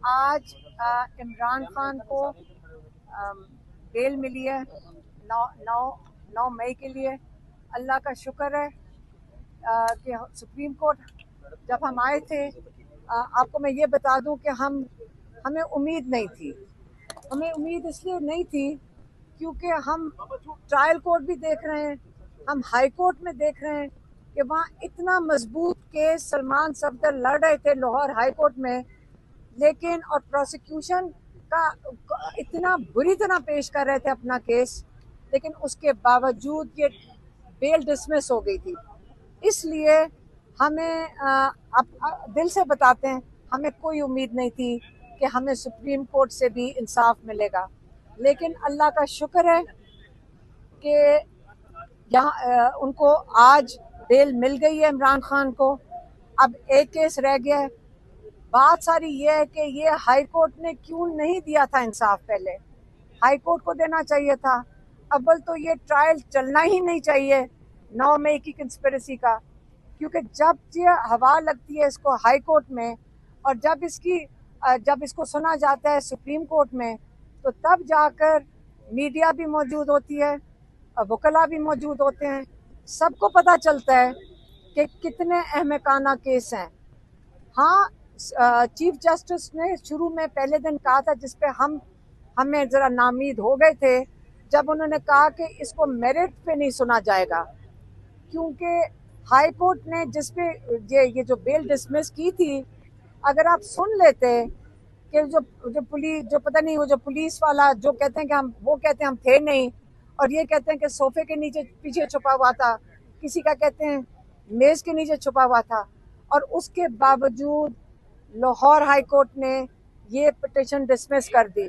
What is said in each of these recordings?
आज इमरान खान को बेल मिली है 9 मई के लिए। अल्लाह का शुक्र है कि सुप्रीम कोर्ट जब हम आए थे, आपको मैं ये बता दूं कि हमें उम्मीद नहीं थी। हमें उम्मीद इसलिए नहीं थी क्योंकि हम ट्रायल कोर्ट भी देख रहे हैं, हम हाई कोर्ट में देख रहे हैं कि वहाँ इतना मजबूत केस सलमान सफदर लड़ रहे थे लाहौर हाई कोर्ट में, लेकिन और प्रोसिक्यूशन का इतना बुरी तरह पेश कर रहे थे अपना केस, लेकिन उसके बावजूद ये बेल डिसमिस हो गई थी। इसलिए हमें अब दिल से बताते हैं, हमें कोई उम्मीद नहीं थी कि हमें सुप्रीम कोर्ट से भी इंसाफ मिलेगा, लेकिन अल्लाह का शुक्र है कि यहाँ उनको आज बेल मिल गई है इमरान खान को। अब एक केस रह गया है। बात सारी ये है कि ये हाई कोर्ट ने क्यों नहीं दिया था इंसाफ। पहले हाई कोर्ट को देना चाहिए था। अव्वल तो ये ट्रायल चलना ही नहीं चाहिए 9 मई की कंस्पिरेसी का, क्योंकि जब ये हवा लगती है इसको हाई कोर्ट में और जब इसको सुना जाता है सुप्रीम कोर्ट में, तो तब जाकर मीडिया भी मौजूद होती है, वकला भी मौजूद होते हैं, सबको पता चलता है कि कितने अहमकाना केस हैं। हाँ, चीफ जस्टिस ने शुरू में पहले दिन कहा था, जिसपे हमें जरा नामीद हो गए थे, जब उन्होंने कहा कि इसको मेरिट पे नहीं सुना जाएगा, क्योंकि हाई कोर्ट ने जिसपे ये जो बेल डिसमिस की थी, अगर आप सुन लेते कि जो पता नहीं, वो जो पुलिस वाला जो कहते हैं कि वो कहते हैं हम थे नहीं, और ये कहते हैं कि सोफे के नीचे पीछे छुपा हुआ था, किसी का कहते हैं मेज के नीचे छुपा हुआ था, और उसके बावजूद लाहौर हाई कोर्ट ने ये पिटिशन डिसमिस कर दी।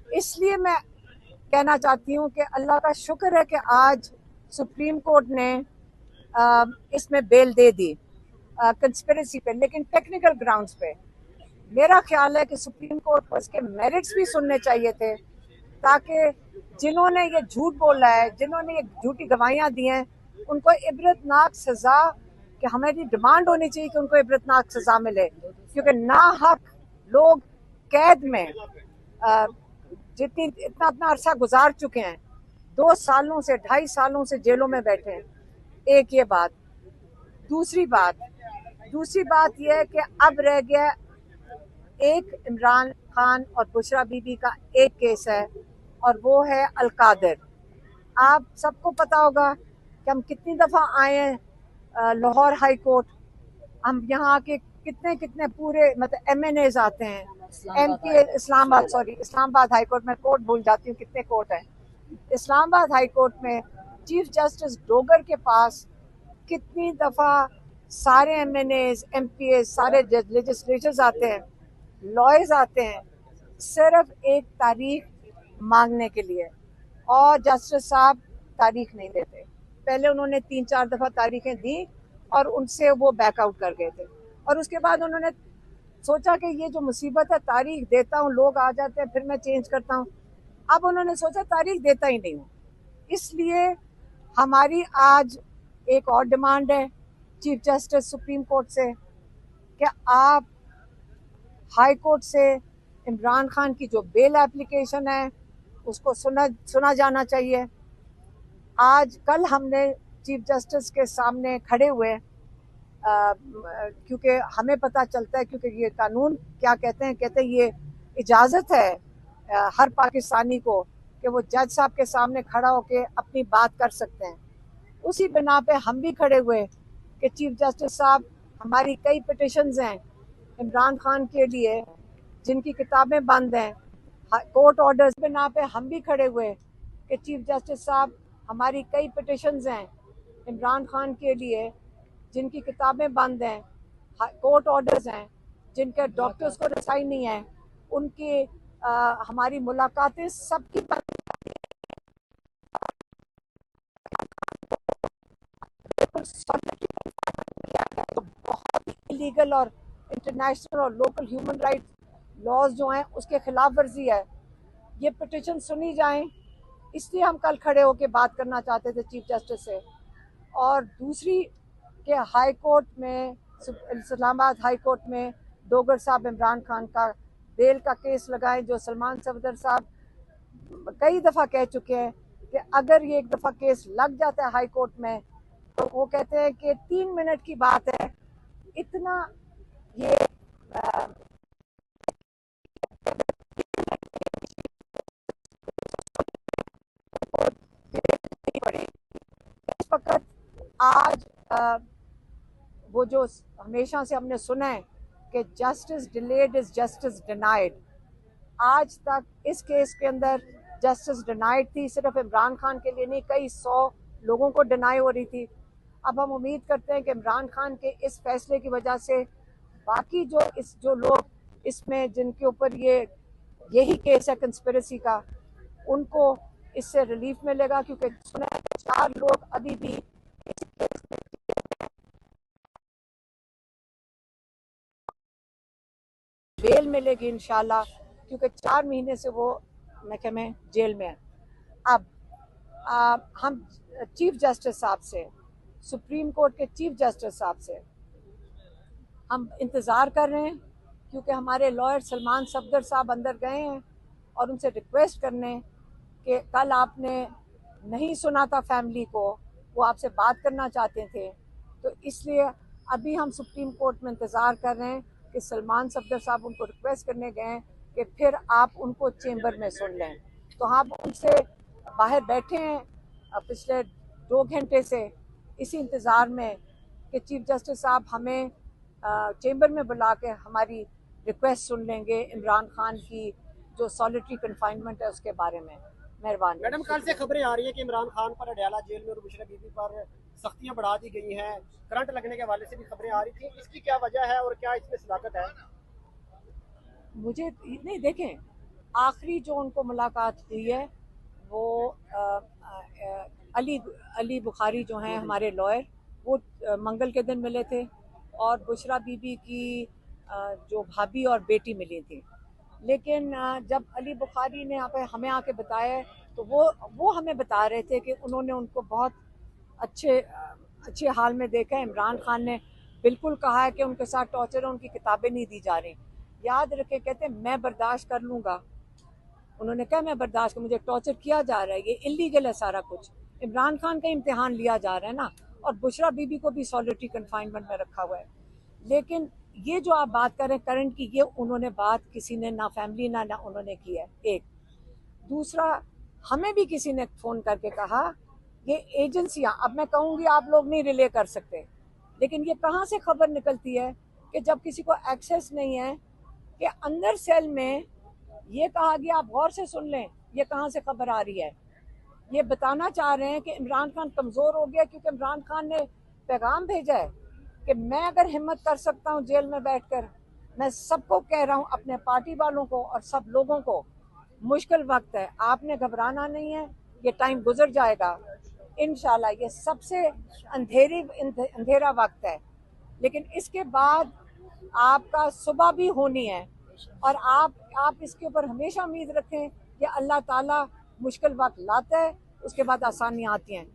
इसलिए मैं कहना चाहती हूँ कि अल्लाह का शुक्र है कि आज सुप्रीम कोर्ट ने इसमें बेल दे दी कंस्पिरेसी पे, लेकिन टेक्निकल ग्राउंड्स पे। मेरा ख्याल है कि सुप्रीम कोर्ट को इसके मेरिट्स भी सुनने चाहिए थे, ताकि जिन्होंने ये झूठ बोला है, जिन्होंने ये झूठी गवाहियां दी हैं, उनको इबरतनाक सजा, कि हमारी डिमांड होनी चाहिए कि उनको इबरतनाक सजा मिले, क्योंकि नाहक लोग कैद में इतना अरसा गुजार चुके हैं, 2 सालों से 2.5 सालों से जेलों में बैठे हैं। एक ये बात। दूसरी बात यह है कि अब रह गया एक इमरान खान और बुशरा बीबी का एक केस है, और वो है अलकादिर। आप सबको पता होगा कि हम कितनी दफ़ा आए हैं लाहौर हाई कोर्ट। हम यहाँ के कितने पूरे मतलब MNAs आते हैं, MP इस्लामाबाद हाई कोर्ट में कोर्ट भूल जाती हूँ कितने कोर्ट हैं। इस्लामाबाद हाई कोर्ट में चीफ जस्टिस डोगर के पास कितनी दफ़ा सारे MNAs MPAs सारे लेजिस्लेचर्स आते हैं, लॉयर्स आते हैं, सिर्फ एक तारीख मांगने के लिए, और जस्टिस साहब तारीख नहीं देते। पहले उन्होंने 3-4 दफ़ा तारीखें दी और उनसे वो बैकआउट कर गए थे, और उसके बाद उन्होंने सोचा कि ये जो मुसीबत है, तारीख देता हूँ, लोग आ जाते हैं, फिर मैं चेंज करता हूँ। अब उन्होंने सोचा तारीख देता ही नहीं हूँ। इसलिए हमारी आज एक और डिमांड है चीफ जस्टिस सुप्रीम कोर्ट से कि आप हाई कोर्ट से इमरान खान की जो बेल एप्लीकेशन है उसको सुना जाना चाहिए। कल हमने चीफ जस्टिस के सामने खड़े हुए, क्योंकि हमें पता चलता है, क्योंकि ये कानून क्या कहते हैं ये इजाज़त है हर पाकिस्तानी को कि वो जज साहब के सामने खड़ा होकर अपनी बात कर सकते हैं। उसी बिना पे हम भी खड़े हुए कि चीफ जस्टिस साहब, हमारी कई पिटिशंस हैं इमरान खान के लिए जिनकी किताबें बंद हैं, कोर्ट ऑर्डर्स बिना पे हम भी खड़े हुए कि चीफ जस्टिस साहब, हमारी कई पिटिशंस हैं इमरान खान के लिए जिनकी किताबें बंद हैं, कोर्ट ऑर्डर्स हैं जिनके डॉक्टर्स को रसाई नहीं है, उनकी हमारी मुलाकातें सबकी बंद। तो बहुत इलीगल और इंटरनेशनल और लोकल ह्यूमन राइट्स लॉज जो हैं उसके खिलाफ वर्जी है। ये पिटिशन सुनी जाएं, इसलिए हम कल खड़े होकर बात करना चाहते थे चीफ जस्टिस से। और दूसरी कि हाई कोर्ट में, इस्लामाबाद हाई कोर्ट में डोगर साहब इमरान खान का बेल का केस लगाएं। जो सलमान सफदर साहब कई दफ़ा कह चुके हैं कि अगर ये एक दफ़ा केस लग जाता है हाई कोर्ट में, तो वो कहते हैं कि 3 मिनट की बात है, इतना ये पड़े इस वक्त। आज वो जो हमेशा से हमने सुना है कि justice delayed is justice denied, आज तक इस केस के अंदर जस्टिस डिनाइड थी। सिर्फ इमरान खान के लिए नहीं, कई 100 लोगों को डिनाई हो रही थी। अब हम उम्मीद करते हैं कि इमरान खान के इस फैसले की वजह से बाकी जो लोग इसमें जिनके ऊपर यही केस है कंस्पिरेसी का, उनको इससे रिलीफ मिलेगा, क्योंकि सुना है 4 लोग अभी भी इस केस में बेल मिलेगी इंशाल्लाह, क्योंकि 4 महीने से वो महकमे जेल में है। अब हम चीफ जस्टिस साहब से, सुप्रीम कोर्ट के चीफ जस्टिस साहब से हम इंतज़ार कर रहे हैं, क्योंकि हमारे लॉयर सलमान सफदर साहब अंदर गए हैं और उनसे रिक्वेस्ट करने कि कल आपने नहीं सुना था फैमिली को, वो आपसे बात करना चाहते थे, तो इसलिए अभी हम सुप्रीम कोर्ट में इंतज़ार कर रहे हैं कि सलमान सफदर साहब उनको रिक्वेस्ट करने गए हैं कि फिर आप उनको चेंबर में सुन लें। तो हम उनसे बाहर बैठे हैं पिछले 2 घंटे से इसी इंतज़ार में कि चीफ जस्टिस साहब हमें चेंबर में बुला के हमारी रिक्वेस्ट सुन लेंगे इमरान खान की जो सॉलिटरी कन्फाइनमेंट है उसके बारे में। मेहरबानी। मैडम, कल से खबरें आ रही है कि इमरान खान पर अडयाला जेल में और बुशरा बीबी पर सख्तियां बढ़ा दी गई हैं, करंट लगने के हवाले से भी खबरें आ रही थी, इसकी क्या वजह है और क्या इसमें सदाकत है? मुझे नहीं, देखें, आखिरी जो उनको मुलाकात हुई है वो अली बुखारी जो हैं हमारे लॉयर, वो मंगल के दिन मिले थे, और बुशरा बीबी की जो भाभी और बेटी मिली थी। लेकिन जब अली बुखारी ने यहाँ पे हमें आके बताया, तो वो हमें बता रहे थे कि उन्होंने उनको बहुत अच्छे हाल में देखा है। इमरान खान ने बिल्कुल कहा है कि उनके साथ टॉर्चर है, उनकी किताबें नहीं दी जा रही। याद रखे, कहते मैं बर्दाश्त कर लूँगा। उन्होंने कहा मैं बर्दाश्त कर, मुझे टॉर्चर किया जा रहा है, ये इलीगल है सारा कुछ। इमरान खान का इम्तिहान लिया जा रहा है ना, और बुशरा बीबी को भी सॉलिटरी कन्फाइनमेंट में रखा हुआ है। लेकिन ये जो आप बात कर रहे हैं करंट की, ये उन्होंने बात किसी ने ना फैमिली ना उन्होंने की है। एक दूसरा, हमें भी किसी ने फ़ोन करके कहा, ये एजेंसियां, अब मैं कहूँगी आप लोग नहीं रिले कर सकते, लेकिन ये कहाँ से खबर निकलती है कि जब किसी को एक्सेस नहीं है, कि अंदर सेल में ये कहा गया, आप गौर से सुन लें, ये कहाँ से खबर आ रही है। ये बताना चाह रहे हैं कि इमरान खान कमज़ोर हो गया, क्योंकि इमरान खान ने पैगाम भेजा है कि मैं अगर हिम्मत कर सकता हूँ जेल में बैठकर, मैं सबको कह रहा हूँ, अपने पार्टी वालों को और सब लोगों को, मुश्किल वक्त है, आपने घबराना नहीं है, ये टाइम गुजर जाएगा इंशाल्लाह। ये सबसे अंधेरा वक्त है, लेकिन इसके बाद आपका सुबह भी होनी है, और आप इसके ऊपर हमेशा उम्मीद रखें कि अल्लाह ताला मुश्किल वक्त लाता है, उसके बाद आसानियाँ आती हैं।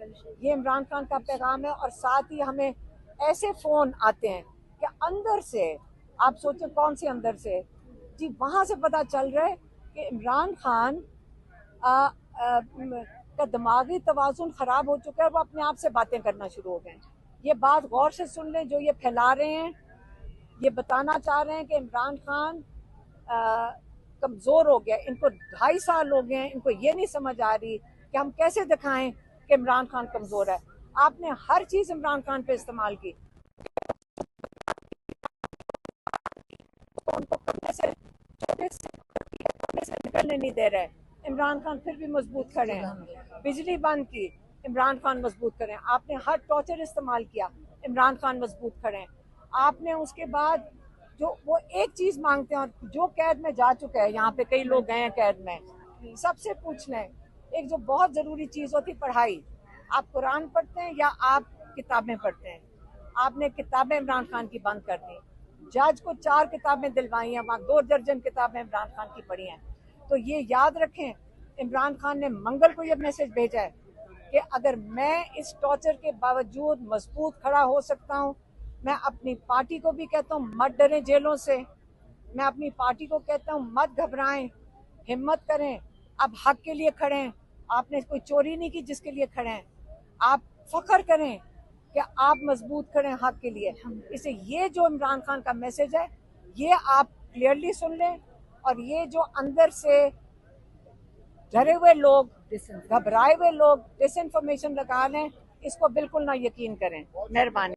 ये इमरान खान का पैगाम है। और साथ ही हमें ऐसे फ़ोन आते हैं कि अंदर से, आप सोचें कौन से अंदर से, जी वहाँ से पता चल रहा है कि इमरान खान का दिमागी तवाज़ुन ख़राब हो चुका है, वो अपने आप से बातें करना शुरू हो गए। ये बात गौर से सुन लें, जो ये फैला रहे हैं, ये बताना चाह रहे हैं कि इमरान खान कमज़ोर हो गया। इनको 2.5 साल हो गए हैं, इनको ये नहीं समझ आ रही कि हम कैसे दिखाएं कि इमरान खान कमज़ोर है। आपने हर चीज़ इमरान खान पे इस्तेमाल की, उनको कमरे से निकलने नहीं दे रहे, इमरान खान फिर भी मजबूत खड़े हैं। बिजली बंद की, इमरान खान मजबूत खड़े हैं। आपने हर टॉर्चर इस्तेमाल किया, इमरान खान मजबूत खड़े हैं। आपने उसके बाद जो वो एक चीज़ मांगते हैं, और जो कैद में जा चुका है, यहाँ पे कई लोग गए हैं कैद में, सबसे पूछ लें, एक जो बहुत ज़रूरी चीज़ होती पढ़ाई, आप कुरान पढ़ते हैं या आप किताबें पढ़ते हैं? आपने किताबें इमरान खान की बंद कर दी। जज को 4 किताबें दिलवाई हैं, वहाँ 2 दर्जन किताबें इमरान खान की पढ़ी हैं। तो ये याद रखें, इमरान खान ने मंगल को ये मैसेज भेजा है कि अगर मैं इस टॉर्चर के बावजूद मजबूत खड़ा हो सकता हूँ, मैं अपनी पार्टी को भी कहता हूँ मत डरें जेलों से, मैं अपनी पार्टी को कहता हूँ, मत घबराएं, हिम्मत करें, अब हक के लिए खड़े हैं। आपने कोई चोरी नहीं की जिसके लिए खड़े हैं। आप फख्र करें कि आप मजबूत खड़े हैं हक के लिए। इसे ये जो इमरान खान का मैसेज है, ये आप क्लियरली सुन लें, और ये जो अंदर से डरे हुए लोग, घबराए हुए लोग डिसइंफॉर्मेशन लगा लें, इसको बिल्कुल ना यकीन करें। मेहरबानी।